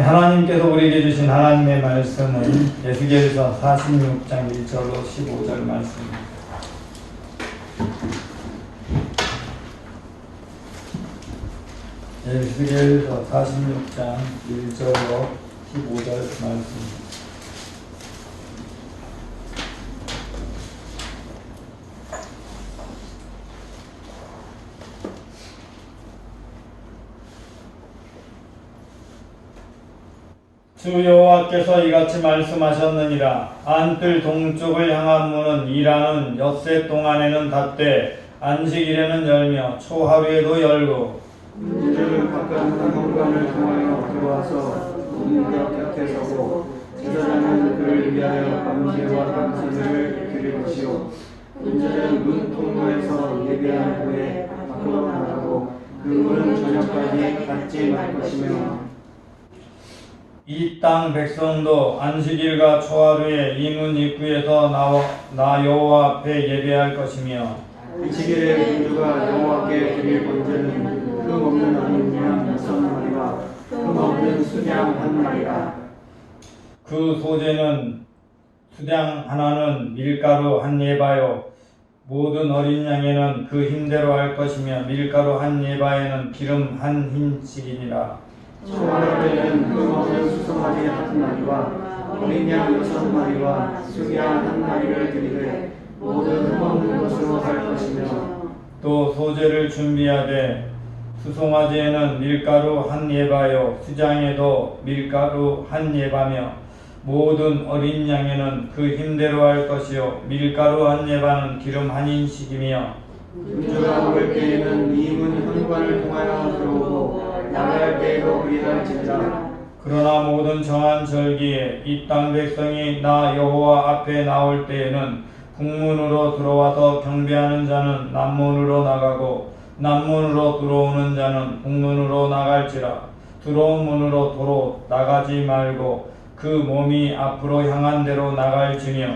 하나님께서 우리에게 주신 하나님의 말씀은 에스겔서 46장 1절로 15절 말씀입니다. 에스겔서 46장 1절로 15절 말씀입니다. 주 여호와께서 이같이 말씀하셨느니라. 안뜰 동쪽을 향한 문은 일하는 엿새 동안에는 닫되 안식일에는 열며 초하루에도 열고 문들은 각각 한 현관을 통하여 들어와서 문벽 곁에 서고 제사장은 그를 위하여 번제와 감사제를 드릴 것이요 문들은 문 통로에서 예배한 후에 밖으로 나가고 그 문은 저녁까지 닫지 말 것이며 이 땅 백성도 안식일과 초하루에 이 문 입구에서 나 여호와 앞에 예배할 것이며 안식일에 군주가 여호와께 드릴 번제는 흠 없는 어린 양 6마리와 흠 없는 수양 1마리라. 그 소재는 수량 하나는 밀가루 한 예바요 모든 어린 양에는 그 힘대로 할 것이며 밀가루 한 예바에는 기름 한 흰씩이니라. 초하루에는 흠 없는 수송아지 1마리와 어린 양 6마리와 수양 1마리를 드리되 모든 흠 없는 것으로 할 것이며 또 소재를 준비하되 수송아지에는 밀가루 한 예바요 수장에도 밀가루 한 예바며 모든 어린 양에는 그 힘대로 할 것이요 밀가루 한 예바는 기름 한 흰씩이며 군주가 올 때에는 이 문 현관을 통하여 들어오고 나갈 때에도 그리할지니라. 그러나 모든 정한 절기에 이 땅 백성이 나 여호와 앞에 나올 때에는 북문으로 들어와서 경배하는 자는 남문으로 나가고 남문으로 들어오는 자는 북문으로 나갈지라. 들어온 문으로 도로 나가지 말고 그 몸이 앞으로 향한 대로 나갈지며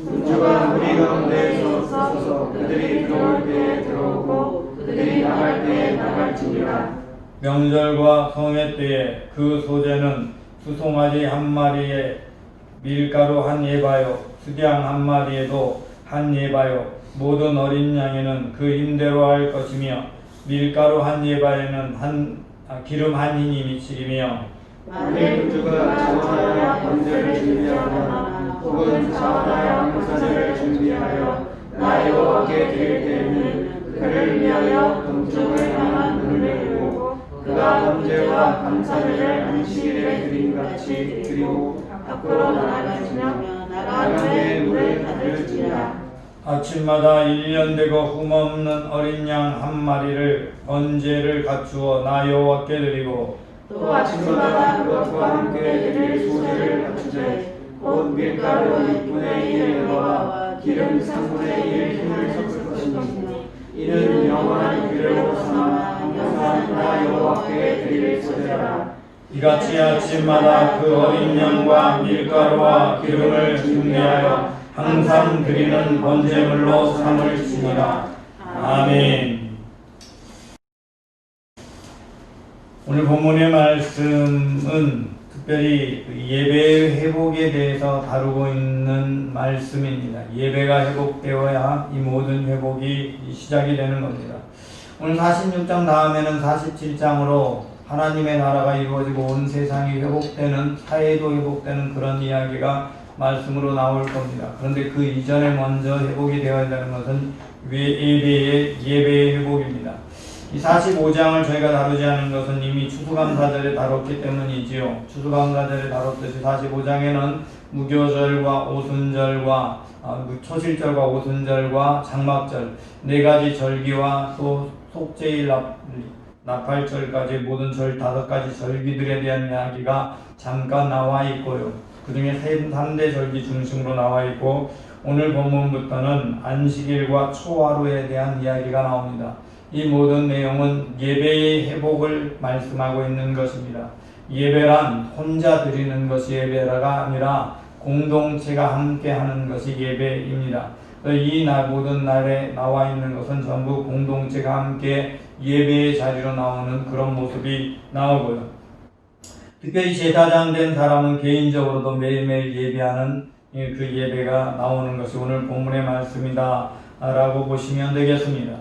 군주가 무리 가운데에서 서서 그들이 들어올 때에 들어오고 그들이 나갈 때에 나갈지니라. 명절과 성회 때에 그 소재는 수송아지 1마리에 밀가루 한 예바요 수양 1마리에도 한 예바요 모든 어린 양에는 그 힘대로 할 것이며 밀가루 한 예바에는 기름 한 흰이 미치기며 만일 군주가 자원하여 번제를 준비하거나 혹은 자원하여 감사제를 준비하여 나 여호와께 드릴 때에는 그를 위하여 동쪽을 향한 문을 열고 그가 번제와 감사제를 안식일에 드림같이 드리고 밖으로 나가시며 나간 후에 문을 닫을지니라. 아침마다 1년 되고 흠없는 어린 양 1마리를 번제를 갖추어 나 여호와께 드리고 또 아침마다 그것과 함께 드릴 소제를 갖추되 곧 밀가루 6분의 1 에바와 기름 3분의 1 힘을 섞을 것이니 이는 영원한 규례로 삼아 항상 나 여호와께 드릴 소제라. 이같이 아침마다 그 어린 양과 밀가루와 기름을 준비하여 항상 드리는 번제물로 삼을지니라. 아멘. 오늘 본문의 말씀은 특별히 예배의 회복에 대해서 다루고 있는 말씀입니다. 예배가 회복되어야 이 모든 회복이 시작이 되는 겁니다. 오늘 46장 다음에는 47장으로 하나님의 나라가 이루어지고 온 세상이 회복되는, 사회도 회복되는 그런 이야기가 말씀으로 나올 겁니다. 그런데 그 이전에 먼저 회복이 되어야 한다는 것은 예배의 회복입니다. 이 45장을 저희가 다루지 않은 것은 이미 추수감사절에 다뤘기 때문이지요. 추수감사절에 다뤘듯이 45장에는 무교절과 오순절과 초실절과 오순절과 장막절 4가지 절기와 또 속죄일 나팔절까지 모든 절 5가지 절기들에 대한 이야기가 잠깐 나와 있고요. 그 중에 3대 절기 중심으로 나와 있고 오늘 본문부터는 안식일과 초하루에 대한 이야기가 나옵니다. 이 모든 내용은 예배의 회복을 말씀하고 있는 것입니다. 예배란 혼자 드리는 것이 예배가 아니라 공동체가 함께 하는 것이 예배입니다. 이 모든 날에 나와 있는 것은 전부 공동체가 함께 예배의 자리로 나오는 그런 모습이 나오고요. 특별히 제사장 된 사람은 개인적으로도 매일매일 예배하는 그 예배가 나오는 것이 오늘 본문의 말씀이다 라고 보시면 되겠습니다.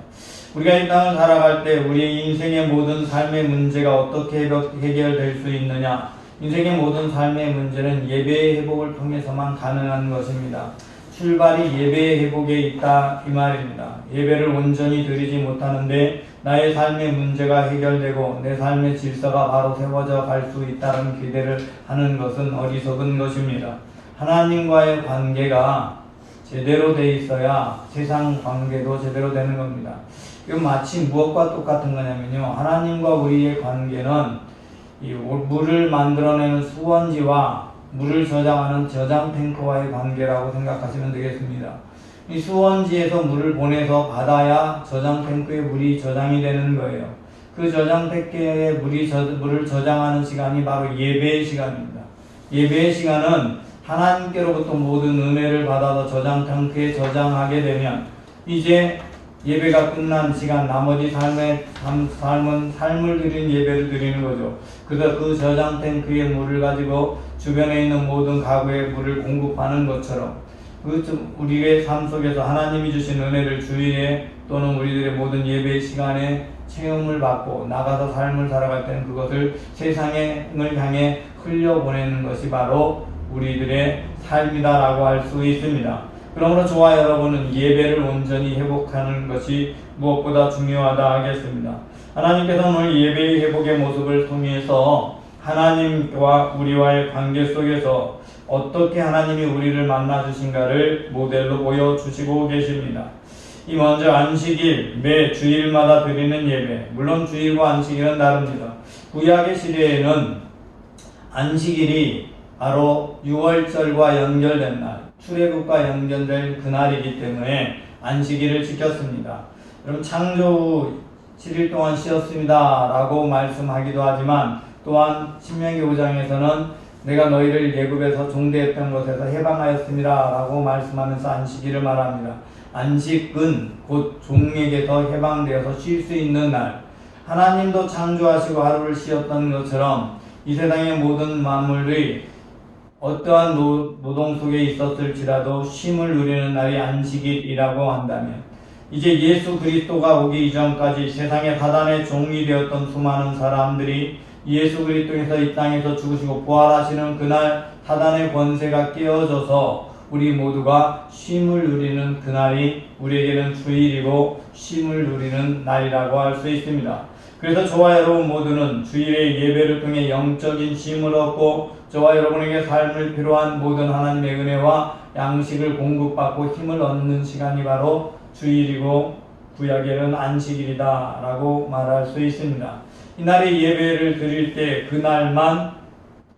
우리가 이 땅을 살아갈 때 우리의 인생의 모든 삶의 문제가 어떻게 해결될 수 있느냐? 인생의 모든 삶의 문제는 예배의 회복을 통해서만 가능한 것입니다. 출발이 예배의 회복에 있다 이 말입니다. 예배를 온전히 드리지 못하는데 나의 삶의 문제가 해결되고 내 삶의 질서가 바로 세워져 갈 수 있다는 기대를 하는 것은 어리석은 것입니다. 하나님과의 관계가 제대로 돼 있어야 세상 관계도 제대로 되는 겁니다. 이건 마치 무엇과 똑같은 거냐면요. 하나님과 우리의 관계는 이 물을 만들어내는 수원지와 물을 저장하는 저장 탱크와의 관계라고 생각하시면 되겠습니다. 이 수원지에서 물을 보내서 받아야 저장 탱크에 물이 저장이 되는 거예요. 그 저장 탱크에 물을 저장하는 시간이 바로 예배의 시간입니다. 예배의 시간은 하나님께로부터 모든 은혜를 받아서 저장 탱크에 저장하게 되면 이제 예배가 끝난 시간 나머지 삶은 삶을 드린 예배를 드리는 거죠. 그래서 그 저장 탱크의 물을 가지고 주변에 있는 모든 가구에 물을 공급하는 것처럼 우리의 삶 속에서 하나님이 주신 은혜를 주일에 또는 우리들의 모든 예배 시간에 체험을 받고 나가서 삶을 살아갈 때는 그것을 세상을 향해 흘려보내는 것이 바로 우리들의 삶이다라고 할 수 있습니다. 그러므로 저와 여러분은 예배를 온전히 회복하는 것이 무엇보다 중요하다 하겠습니다. 하나님께서는 오늘 예배의 회복의 모습을 통해서 하나님과 우리와의 관계 속에서 어떻게 하나님이 우리를 만나 주신가를 모델로 보여주시고 계십니다. 이 먼저 안식일, 매 주일마다 드리는 예배. 물론 주일과 안식일은 다릅니다. 구약의 시대에는 안식일이 바로 6월절과 연결된 날, 출애굽과 연결된 그날이기 때문에 안식일을 지켰습니다. 여러분 창조 후 7일 동안 쉬었습니다 라고 말씀하기도 하지만 또한 신명기 5장에서는 내가 너희를 애굽에서 종되었던 곳에서 해방하였습니다 라고 말씀하면서 안식일을 말합니다. 안식은 곧 종에게서 해방되어서 쉴 수 있는 날. 하나님도 창조하시고 하루를 쉬었던 것처럼 이 세상의 모든 만물이 어떠한 노동 속에 있었을지라도 쉼을 누리는 날이 안식일이라고 한다면 이제 예수 그리스도가 오기 이전까지 세상의 사단의 종이 되었던 수많은 사람들이 예수 그리스도께서 이 땅에서 죽으시고 부활하시는 그날 사단의 권세가 깨어져서 우리 모두가 쉼을 누리는 그날이 우리에게는 주일이고 쉼을 누리는 날이라고 할 수 있습니다. 그래서 저와 여러분 모두는 주일의 예배를 통해 영적인 쉼을 얻고 저와 여러분에게 삶을 필요한 모든 하나님의 은혜와 양식을 공급받고 힘을 얻는 시간이 바로 주일이고 구약에는 안식일이다 라고 말할 수 있습니다. 이날의 예배를 드릴 때 그날만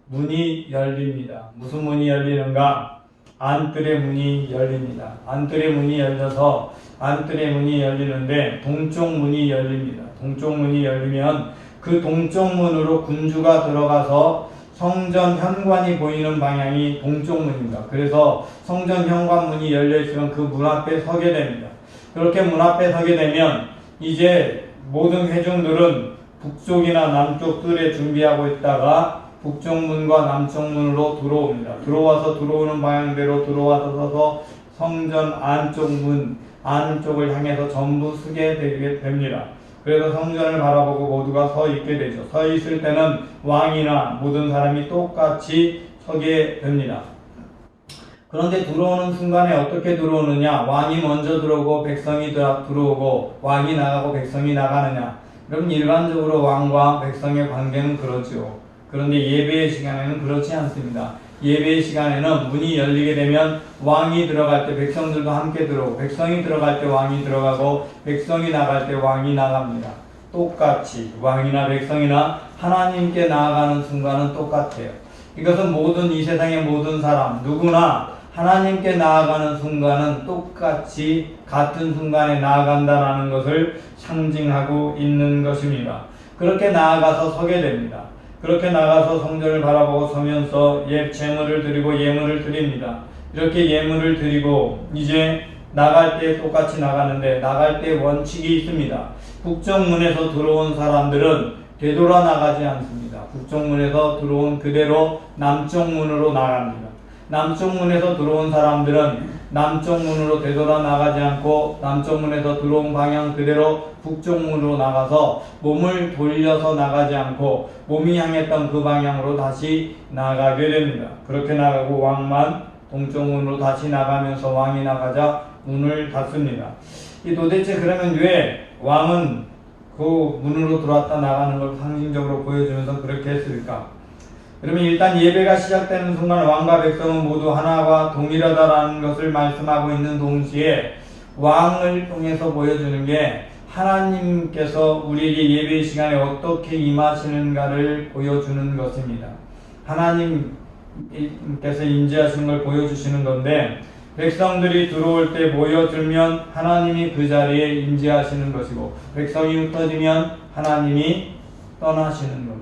문이 열립니다. 무슨 문이 열리는가? 안뜰의 문이 열립니다. 안뜰의 문이 열려서 안뜰의 문이 열리는데 동쪽 문이 열립니다. 동쪽 문이 열리면 그 동쪽 문으로 군주가 들어가서 성전 현관이 보이는 방향이 동쪽 문입니다. 그래서 성전 현관 문이 열려 있으면 그 문 앞에 서게 됩니다. 그렇게 문 앞에 서게 되면 이제 모든 회중들은 북쪽이나 남쪽 뜰에 준비하고 있다가 북쪽 문과 남쪽 문으로 들어옵니다. 들어와서 들어오는 방향대로 들어와서 서서 성전 안쪽 문 안쪽을 향해서 전부 서게 되게 됩니다. 그래서 성전을 바라보고 모두가 서 있게 되죠. 서 있을 때는 왕이나 모든 사람이 똑같이 서게 됩니다. 그런데 들어오는 순간에 어떻게 들어오느냐? 왕이 먼저 들어오고 백성이 들어오고 왕이 나가고 백성이 나가느냐? 그럼 일반적으로 왕과 백성의 관계는 그렇죠. 그런데 예배의 시간에는 그렇지 않습니다. 예배의 시간에는 문이 열리게 되면 왕이 들어갈 때 백성들도 함께 들어오고 백성이 들어갈 때 왕이 들어가고 백성이 나갈 때 왕이 나갑니다. 똑같이 왕이나 백성이나 하나님께 나아가는 순간은 똑같아요. 이것은 모든 이 세상의 모든 사람 누구나 하나님께 나아가는 순간은 똑같이 같은 순간에 나아간다는 것을 상징하고 있는 것입니다. 그렇게 나아가서 서게 됩니다. 그렇게 나가서 성전을 바라보고 서면서 제물을 드리고 예물을 드립니다. 이렇게 예물을 드리고 이제 나갈 때 똑같이 나가는데 나갈 때 원칙이 있습니다. 북쪽 문에서 들어온 사람들은 되돌아 나가지 않습니다. 북쪽 문에서 들어온 그대로 남쪽 문으로 나갑니다. 남쪽 문에서 들어온 사람들은 남쪽 문으로 되돌아 나가지 않고 남쪽 문에서 들어온 방향 그대로 북쪽 문으로 나가서 몸을 돌려서 나가지 않고 몸이 향했던 그 방향으로 다시 나가게 됩니다. 그렇게 나가고 왕만 동쪽 문으로 다시 나가면서 왕이 나가자 문을 닫습니다. 이 도대체 그러면 왜 왕은 그 문으로 들어왔다 나가는 걸 상징적으로 보여주면서 그렇게 했을까? 그러면 일단 예배가 시작되는 순간 왕과 백성은 모두 하나와 동일하다라는 것을 말씀하고 있는 동시에 왕을 통해서 보여주는 게 하나님께서 우리에게 예배 시간에 어떻게 임하시는가를 보여주는 것입니다. 하나님께서 임재하시는 걸 보여주시는 건데, 백성들이 들어올 때 모여들면 하나님이 그 자리에 임재하시는 것이고, 백성이 흩어지면 하나님이 떠나시는 겁니다.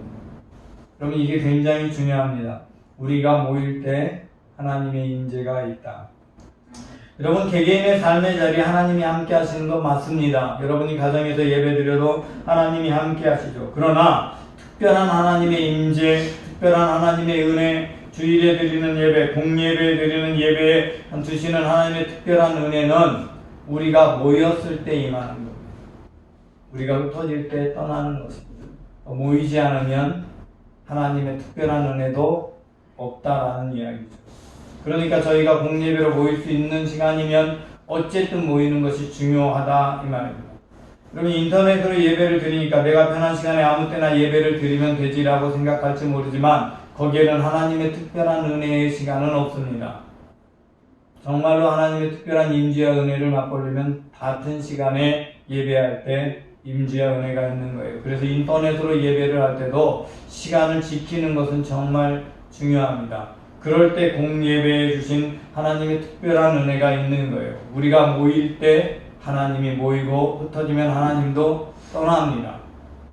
여러분, 이게 굉장히 중요합니다. 우리가 모일 때 하나님의 임재가 있다. 여러분, 개개인의 삶의 자리에 하나님이 함께 하시는 건 맞습니다. 여러분이 가정에서 예배드려도 하나님이 함께 하시죠. 그러나 특별한 하나님의 임재, 특별한 하나님의 은혜, 주일에 드리는 예배, 공예배에 드리는 예배에 주시는 하나님의 특별한 은혜는 우리가 모였을 때 임하는 겁니다. 우리가 흩어질 때 떠나는 것입니다. 모이지 않으면 하나님의 특별한 은혜도 없다라는 이야기죠. 그러니까 저희가 공예배로 모일 수 있는 시간이면 어쨌든 모이는 것이 중요하다 이 말입니다. 그러면 인터넷으로 예배를 드리니까 내가 편한 시간에 아무 때나 예배를 드리면 되지라고 생각할지 모르지만 거기에는 하나님의 특별한 은혜의 시간은 없습니다. 정말로 하나님의 특별한 임재와 은혜를 맛보려면 같은 시간에 예배할 때 임재와 은혜가 있는 거예요. 그래서 인터넷으로 예배를 할 때도 시간을 지키는 것은 정말 중요합니다. 그럴 때 공예배에 주신 하나님의 특별한 은혜가 있는 거예요. 우리가 모일 때 하나님이 모이고 흩어지면 하나님도 떠납니다.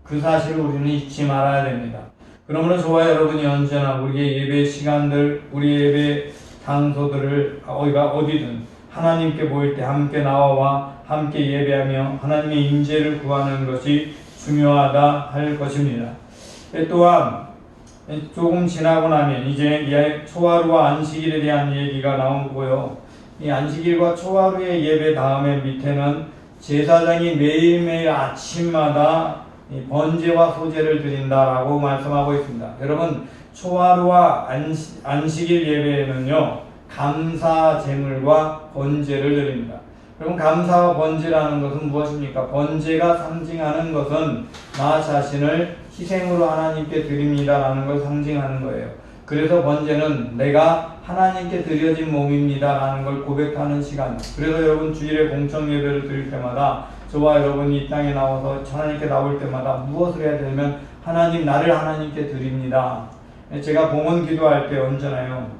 그 사실을 우리는 잊지 말아야 됩니다. 그러므로 저와 여러분이 언제나 우리의 예배 시간들, 우리 예배 장소들을 어디든 하나님께 모일 때 함께 나와 함께 예배하며 하나님의 임재를 구하는 것이 중요하다 할 것입니다. 또한 조금 지나고 나면 이제 초하루와 안식일에 대한 얘기가 나오고요. 이 안식일과 초하루의 예배 다음에 밑에는 제사장이 매일매일 아침마다 번제와 소제를 드린다라고 말씀하고 있습니다. 여러분, 초하루와 안식일 예배에는요, 감사 제물과 번제를 드립니다. 그럼 감사와 번제라는 것은 무엇입니까? 번제가 상징하는 것은 나 자신을 희생으로 하나님께 드립니다라는 걸 상징하는 거예요. 그래서 번제는 내가 하나님께 드려진 몸입니다라는 걸 고백하는 시간. 그래서 여러분 주일에 공청 예배를 드릴 때마다 저와 여러분이 이 땅에 나와서 하나님께 나올 때마다 무엇을 해야 되냐면 하나님, 나를 하나님께 드립니다. 제가 봉헌 기도할 때 언제나요,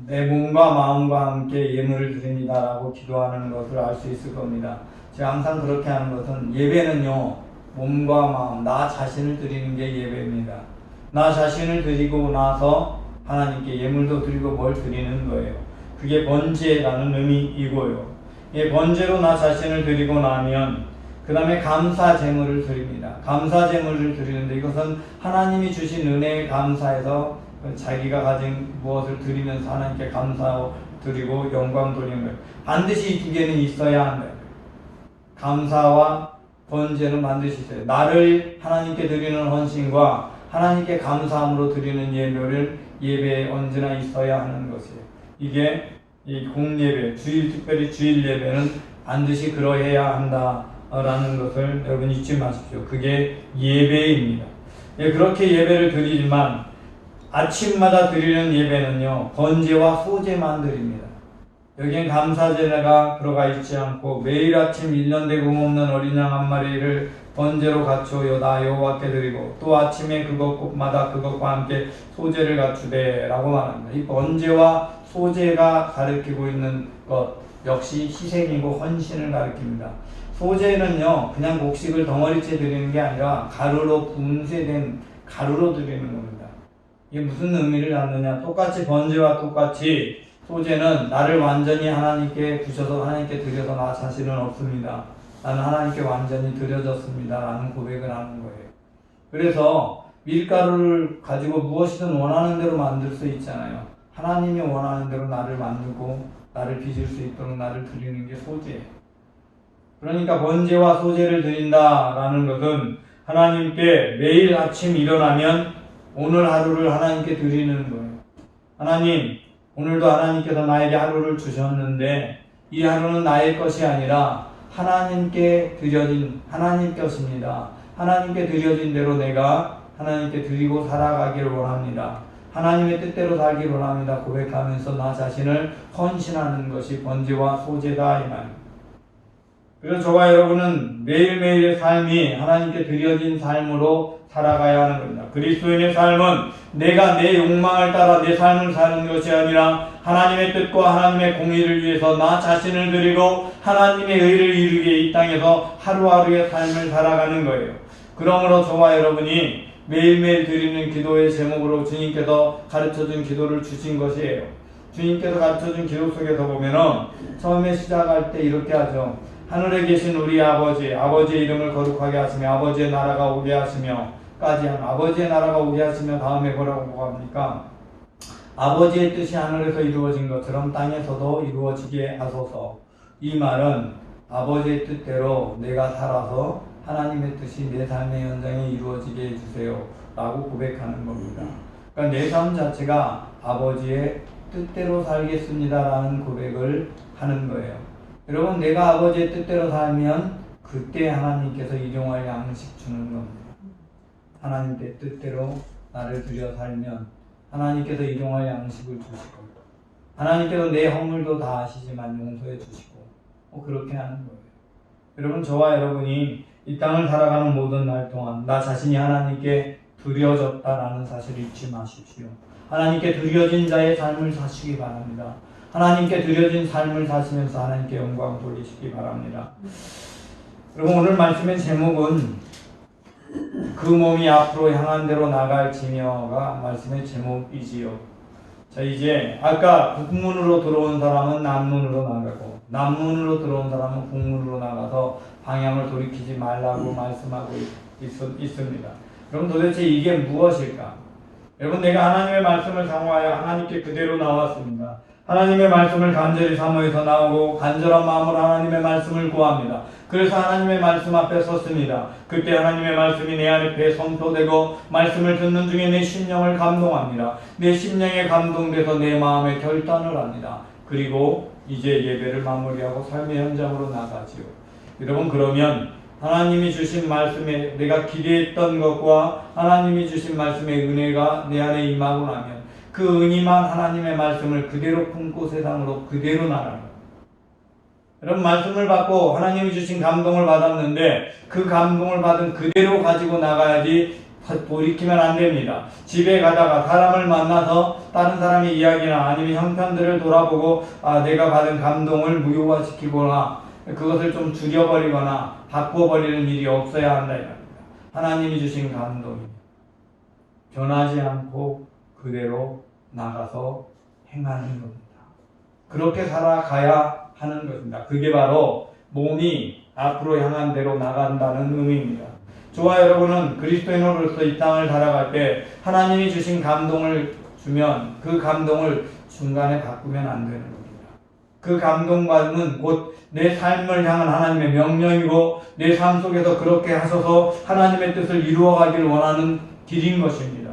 내 몸과 마음과 함께 예물을 드립니다라고 기도하는 것을 알 수 있을 겁니다. 제가 항상 그렇게 하는 것은 예배는요, 몸과 마음, 나 자신을 드리는 게 예배입니다. 나 자신을 드리고 나서 하나님께 예물도 드리고 뭘 드리는 거예요. 그게 번제라는 의미이고요. 번제로 나 자신을 드리고 나면 그 다음에 감사 제물을 드립니다. 감사 제물을 드리는데 이것은 하나님이 주신 은혜에 감사해서 자기가 가진 무엇을 드리면서 하나님께 감사 드리고 영광 돌리는 거예요. 반드시 이 두 개는 있어야 한다. 감사와 번제는 반드시 있어요. 나를 하나님께 드리는 헌신과 하나님께 감사함으로 드리는 예배에 언제나 있어야 하는 것이에요. 이게 이 공예배, 특별히 주일 예배는 반드시 그러해야 한다라는 것을 여러분 잊지 마십시오. 그게 예배입니다. 그렇게 예배를 드리지만 아침마다 드리는 예배는요, 번제와 소제만 드립니다. 여기엔 감사제가 들어가 있지 않고 매일 아침 1년 되고 없는 어린 양 한 마리를 번제로 갖추어 나 여호와께 드리고 또 아침에 그것마다 그것과 함께 소제를 갖추되 라고 말합니다. 이 번제와 소제가 가리키고 있는 것 역시 희생이고 헌신을 가리킵니다. 소제는요, 그냥 곡식을 덩어리째 드리는 게 아니라 가루로 분쇄된 가루로 드리는 겁니다. 이게 무슨 의미를 갖느냐? 똑같이 번제와 똑같이 소제는 나를 완전히 하나님께 부셔서 하나님께 드려서 나 자신은 없습니다. 나는 하나님께 완전히 드려졌습니다 라는 고백을 하는 거예요. 그래서 밀가루를 가지고 무엇이든 원하는 대로 만들 수 있잖아요. 하나님이 원하는 대로 나를 만들고 나를 빚을 수 있도록 나를 드리는 게 소재예요. 그러니까 번제와 소제를 드린다라는 것은 하나님께 매일 아침 일어나면 오늘 하루를 하나님께 드리는 거예요. 하나님, 오늘도 하나님께서 나에게 하루를 주셨는데 이 하루는 나의 것이 아니라 하나님께 드려진 하나님 것입니다. 하나님께 드려진 대로 내가 하나님께 드리고 살아가기를 원합니다. 하나님의 뜻대로 살기를 원합니다. 고백하면서 나 자신을 헌신하는 것이 번제와 소제다 이 말입니다. 그래서 저와 여러분은 매일매일의 삶이 하나님께 드려진 삶으로 살아가야 하는 겁니다. 그리스도인의 삶은 내가 내 욕망을 따라 내 삶을 사는 것이 아니라 하나님의 뜻과 하나님의 공의를 위해서 나 자신을 드리고 하나님의 의를 이루게 이 땅에서 하루하루의 삶을 살아가는 거예요. 그러므로 저와 여러분이 매일매일 드리는 기도의 제목으로 주님께서 가르쳐준 기도를 주신 것이에요. 주님께서 가르쳐준 기도 속에서 보면은 처음에 시작할 때 이렇게 하죠. 하늘에 계신 우리 아버지, 아버지의 이름을 거룩하게 하시며 아버지의 나라가 오게 하시며 까지 한 아버지의 나라가 오게 하시며 다음에 뭐라고 합니까? 아버지의 뜻이 하늘에서 이루어진 것처럼 땅에서도 이루어지게 하소서. 이 말은 아버지의 뜻대로 내가 살아서 하나님의 뜻이 내 삶의 현장에 이루어지게 해주세요 라고 고백하는 겁니다. 그러니까 내 삶 자체가 아버지의 뜻대로 살겠습니다 라는 고백을 하는 거예요. 여러분, 내가 아버지의 뜻대로 살면 그때 하나님께서 일용할 양식 주는 겁니다. 하나님의 뜻대로 나를 들여 살면 하나님께서 일용할 양식을 주시고 하나님께서 내 허물도 다 아시지만 용서해 주시고 그렇게 하는 거예요. 여러분, 저와 여러분이 이 땅을 살아가는 모든 날 동안 나 자신이 하나님께 드려졌다라는 사실을 잊지 마십시오. 하나님께 드려진 자의 삶을 사시기 바랍니다. 하나님께 드려진 삶을 사시면서 하나님께 영광 돌리시기 바랍니다. 여러분, 오늘 말씀의 제목은 그 몸이 앞으로 향한 대로 나갈지며가 말씀의 제목이지요. 자, 이제 아까 북문으로 들어온 사람은 남문으로 나가고 남문으로 들어온 사람은 북문으로 나가서 방향을 돌이키지 말라고 말씀하고 있습니다. 그럼 도대체 이게 무엇일까? 여러분, 내가 하나님의 말씀을 사모하여 하나님께 그대로 나왔습니다. 하나님의 말씀을 간절히 사모해서 나오고 간절한 마음으로 하나님의 말씀을 구합니다. 그래서 하나님의 말씀 앞에 섰습니다. 그때 하나님의 말씀이 내 안에 성토되고 말씀을 듣는 중에 내 심령을 감동합니다. 내 심령에 감동돼서 내 마음에 결단을 합니다. 그리고 이제 예배를 마무리하고 삶의 현장으로 나가지요. 여러분, 그러면 하나님이 주신 말씀에 내가 기대했던 것과 하나님이 주신 말씀의 은혜가 내 안에 임하고 나면 그 은임한 하나님의 말씀을 그대로 품고 세상으로 그대로 나가는 거예요. 여러분, 말씀을 받고 하나님이 주신 감동을 받았는데 그 감동을 받은 그대로 가지고 나가야지 돌이키면 안 됩니다. 집에 가다가 사람을 만나서 다른 사람의 이야기나 아니면 형편들을 돌아보고 내가 받은 감동을 무효화시키거나 그것을 좀 줄여버리거나 바꿔버리는 일이 없어야 한다 이 말입니다. 하나님이 주신 감동이 변하지 않고 그대로 나가서 행하는 겁니다. 그렇게 살아가야 하는 것입니다. 그게 바로 몸이 앞으로 향한 대로 나간다는 의미입니다. 저와 여러분은 그리스도인으로서 이 땅을 살아갈 때 하나님이 주신 감동을 주면 그 감동을 중간에 바꾸면 안 되는 겁니다. 그 감동감은 곧 내 삶을 향한 하나님의 명령이고 내 삶 속에서 그렇게 하셔서 하나님의 뜻을 이루어가기를 원하는 길인 것입니다.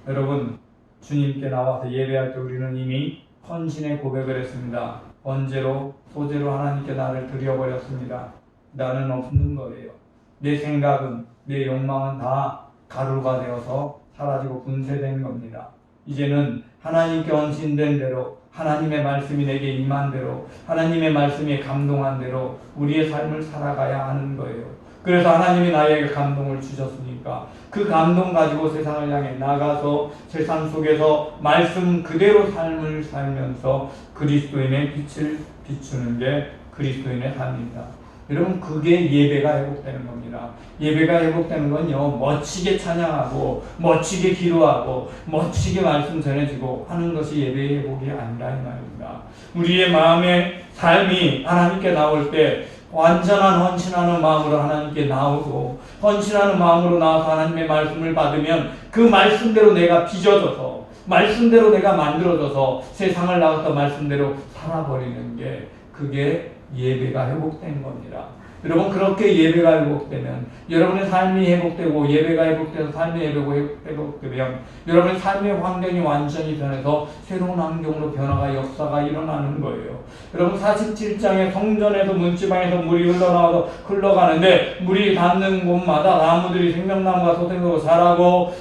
여러분, 주님께 나와서 예배할 때 우리는 이미 헌신의 고백을 했습니다. 번제로 소제로 하나님께 나를 드려버렸습니다. 나는 없는 거예요. 내 생각은 내 욕망은 다 가루가 되어서 사라지고 분쇄된 겁니다. 이제는 하나님께 헌신된 대로 하나님의 말씀이 내게 임한 대로 하나님의 말씀이 감동한 대로 우리의 삶을 살아가야 하는 거예요. 그래서 하나님이 나에게 감동을 주셨으니까 그 감동 가지고 세상을 향해 나가서 세상 속에서 말씀 그대로 삶을 살면서 그리스도인의 빛을 비추는 게 그리스도인의 삶입니다. 여러분, 그게 예배가 회복되는 겁니다. 예배가 회복되는 건요, 멋지게 찬양하고 멋지게 기도하고 멋지게 말씀 전해지고 하는 것이 예배의 회복이 아니라 이 말입니다. 우리의 마음의 삶이 하나님께 나올 때 완전한 헌신하는 마음으로 하나님께 나오고 헌신하는 마음으로 나와서 하나님의 말씀을 받으면 그 말씀대로 내가 빚어져서 말씀대로 내가 만들어져서 세상을 나가서 말씀대로 살아버리는 게 그게 예배가 회복된 겁니다. 여러분 그렇게 예배가 회복되면 여러분의 삶이 회복되고 예배가 회복돼서 삶의 예배가 회복되면 여러분의 삶의 환경이 완전히 변해서 새로운 환경으로 변화가 역사가 일어나는 거예요. 여러분 47장의 성전에서 문지방에서 물이 흘러나와서 흘러가는데 물이 닿는 곳마다 나무들이 생명나무가 솟아나고 자라고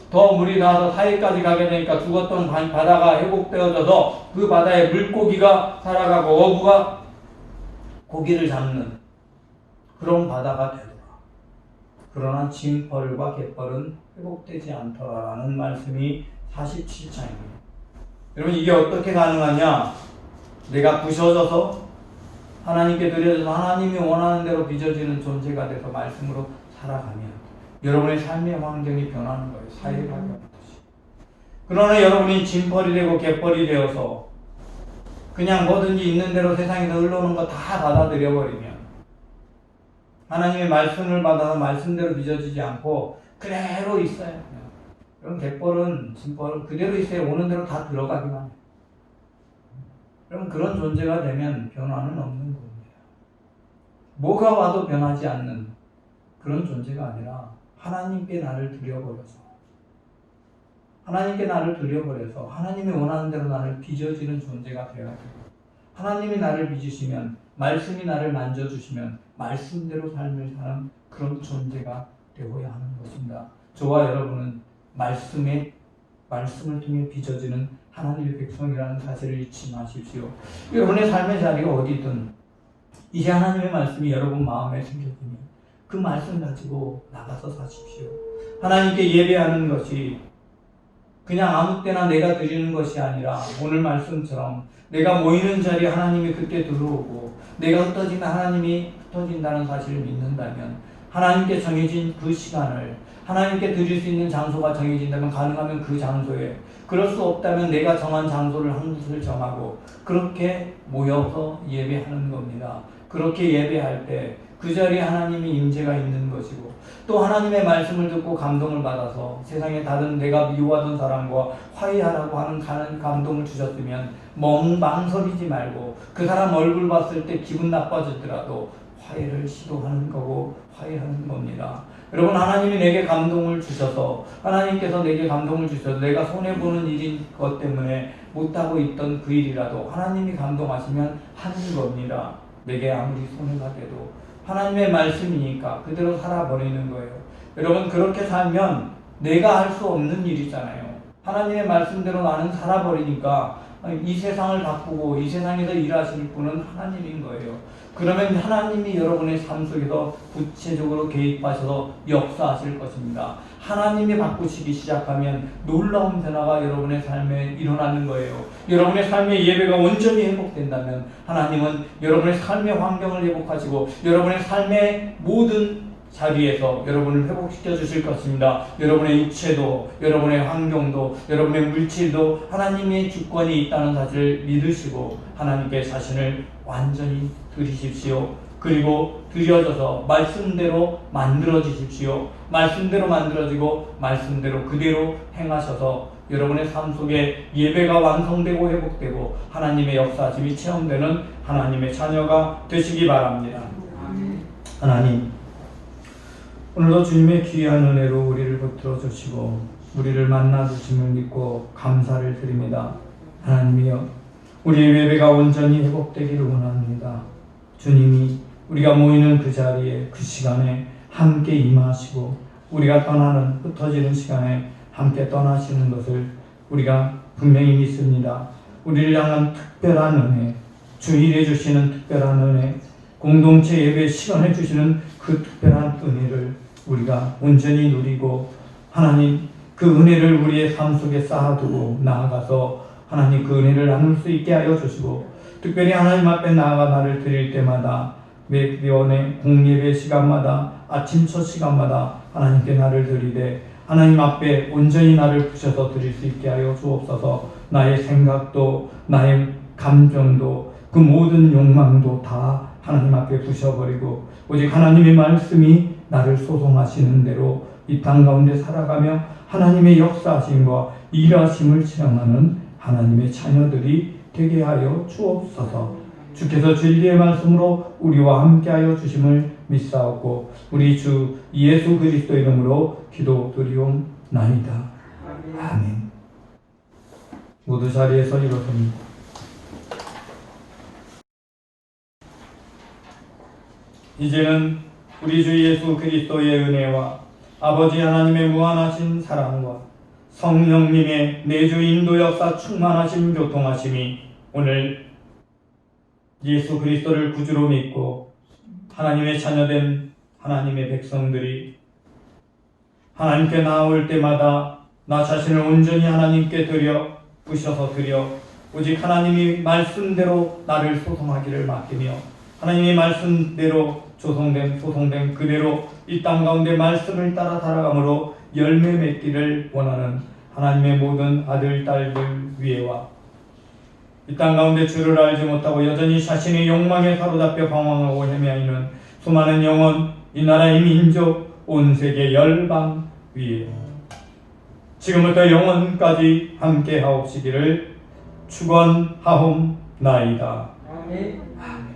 더 물이 나와서 사이까지 가게 되니까 죽었던 바다가 회복되어져서 그 바다에 물고기가 살아가고 어부가 고기를 잡는 그런 바다가 되더라. 그러나 징벌과 갯벌은 회복되지 않더라라는 말씀이 47장입니다. 여러분 이게 어떻게 가능하냐? 내가 부셔져서 하나님께 드려져서 하나님이 원하는 대로 빚어지는 존재가 돼서 말씀으로 살아가면 여러분의 삶의 환경이 변하는 거예요. 사회가 변하듯이. 그러나 여러분이 징벌이 되고 갯벌이 되어서 그냥 뭐든지 있는 대로 세상에서 흘러오는 거 다 받아들여버리면 하나님의 말씀을 받아서 말씀대로 빚어지지 않고 그대로 있어요. 그럼 갯벌은 징벌은 그대로 있어요. 오는 대로 다 들어가기만 해요. 그럼 그런 존재가 되면 변화는 없는 겁니다. 뭐가 와도 변하지 않는 그런 존재가 아니라 하나님께 나를 드려버려서 하나님이 원하는 대로 나를 빚어지는 존재가 되어야 돼요. 하나님이 나를 빚으시면 말씀이 나를 만져주시면 말씀대로 삶을 사는 그런 존재가 되어야 하는 것입니다. 저와 여러분은 말씀을 통해 빚어지는 하나님의 백성이라는 사실을 잊지 마십시오. 여러분의 삶의 자리가 어디든 이제 하나님의 말씀이 여러분 마음에 생겨지면 그 말씀 가지고 나가서 사십시오. 하나님께 예배하는 것이 그냥 아무 때나 내가 드리는 것이 아니라 오늘 말씀처럼 내가 모이는 자리에 하나님이 그때 들어오고 내가 흩어지면 하나님이 흩어진다는 사실을 믿는다면 하나님께 정해진 그 시간을 하나님께 드릴 수 있는 장소가 정해진다면 가능하면 그 장소에 그럴 수 없다면 내가 정한 장소를 한 곳을 정하고 그렇게 모여서 예배하는 겁니다. 그렇게 예배할 때 그 자리에 하나님의 임재가 있는 것이고 또 하나님의 말씀을 듣고 감동을 받아서 세상에 다른 내가 미워하던 사람과 화해하라고 하는 감동을 주셨으면 망설이지 말고 그 사람 얼굴 봤을 때 기분 나빠지더라도 화해를 시도하는 거고 화해하는 겁니다. 여러분 하나님이 내게 감동을 주셔서 하나님께서 내게 감동을 주셔서 내가 손해보는 일인 것 때문에 못하고 있던 그 일이라도 하나님이 감동하시면 하는 겁니다. 내게 아무리 손해가 돼도 하나님의 말씀이니까 그대로 살아버리는 거예요. 여러분 그렇게 살면 내가 할 수 없는 일이잖아요. 하나님의 말씀대로 나는 살아버리니까 이 세상을 바꾸고 이 세상에서 일하실 분은 하나님인 거예요. 그러면 하나님이 여러분의 삶 속에서 구체적으로 개입하셔서 역사하실 것입니다. 하나님이 바꾸시기 시작하면 놀라운 변화가 여러분의 삶에 일어나는 거예요. 여러분의 삶의 예배가 온전히 회복된다면 하나님은 여러분의 삶의 환경을 회복하시고 여러분의 삶의 모든 자리에서 여러분을 회복시켜 주실 것입니다. 여러분의 육체도, 여러분의 환경도, 여러분의 물질도 하나님의 주권이 있다는 사실을 믿으시고 하나님께 자신을 완전히 드리십시오. 그리고 드려져서 말씀대로 만들어지십시오. 말씀대로 만들어지고 말씀대로 그대로 행하셔서 여러분의 삶 속에 예배가 완성되고 회복되고 하나님의 역사심이 체험되는 하나님의 자녀가 되시기 바랍니다. 하나님, 오늘도 주님의 귀한 은혜로 우리를 붙들어 주시고 우리를 만나 주심을 믿고 감사를 드립니다. 하나님이여, 우리의 예배가 온전히 회복되기를 원합니다. 주님이 우리가 모이는 그 자리에 그 시간에 함께 임하시고 우리가 떠나는 흩어지는 시간에 함께 떠나시는 것을 우리가 분명히 믿습니다. 우리를 향한 특별한 은혜, 주일에 주시는 특별한 은혜, 공동체 예배 시간에 주시는 그 특별한 은혜를 우리가 온전히 누리고 하나님 그 은혜를 우리의 삶 속에 쌓아두고 나아가서 하나님 그 은혜를 나눌 수 있게 하여 주시고 특별히 하나님 앞에 나아가 나를 드릴 때마다 매번의 공예배 시간마다 아침 첫 시간마다 하나님께 나를 드리되 하나님 앞에 온전히 나를 부셔서 드릴 수 있게 하여 주옵소서. 나의 생각도 나의 감정도 그 모든 욕망도 다 하나님 앞에 부셔버리고 오직 하나님의 말씀이 나를 소송하시는 대로 이 땅 가운데 살아가며 하나님의 역사하심과 일하심을 체험하는 하나님의 자녀들이 되게 하여 주옵소서. 주께서 진리의 말씀으로 우리와 함께하여 주심을 믿사옵고 우리 주 예수 그리스도 이름으로 기도드리옵나이다. 아멘. 모두 자리에서 일어섭니다. 이제는 우리 주 예수 그리스도의 은혜와 아버지 하나님의 무한하신 사랑과 성령님의 내주 인도 역사 충만하신 교통하심이 오늘 예수 그리스도를 구주로 믿고 하나님의 자녀된 하나님의 백성들이 하나님께 나올 때마다 나 자신을 온전히 하나님께 부셔서 드려 오직 하나님이 말씀대로 나를 소송하기를 맡기며 하나님의 말씀대로 소송된 그대로 이 땅 가운데 말씀을 따라 살아감으로 열매 맺기를 원하는 하나님의 모든 아들, 딸들 위에와 이 땅 가운데 주를 알지 못하고 여전히 자신의 욕망에 사로잡혀 방황하고 헤매이는 수많은 영혼, 이 나라, 이 민족, 온 세계 열방 위에 지금부터 영원까지 함께 하옵시기를 축원하옵나이다. 아멘. 아멘.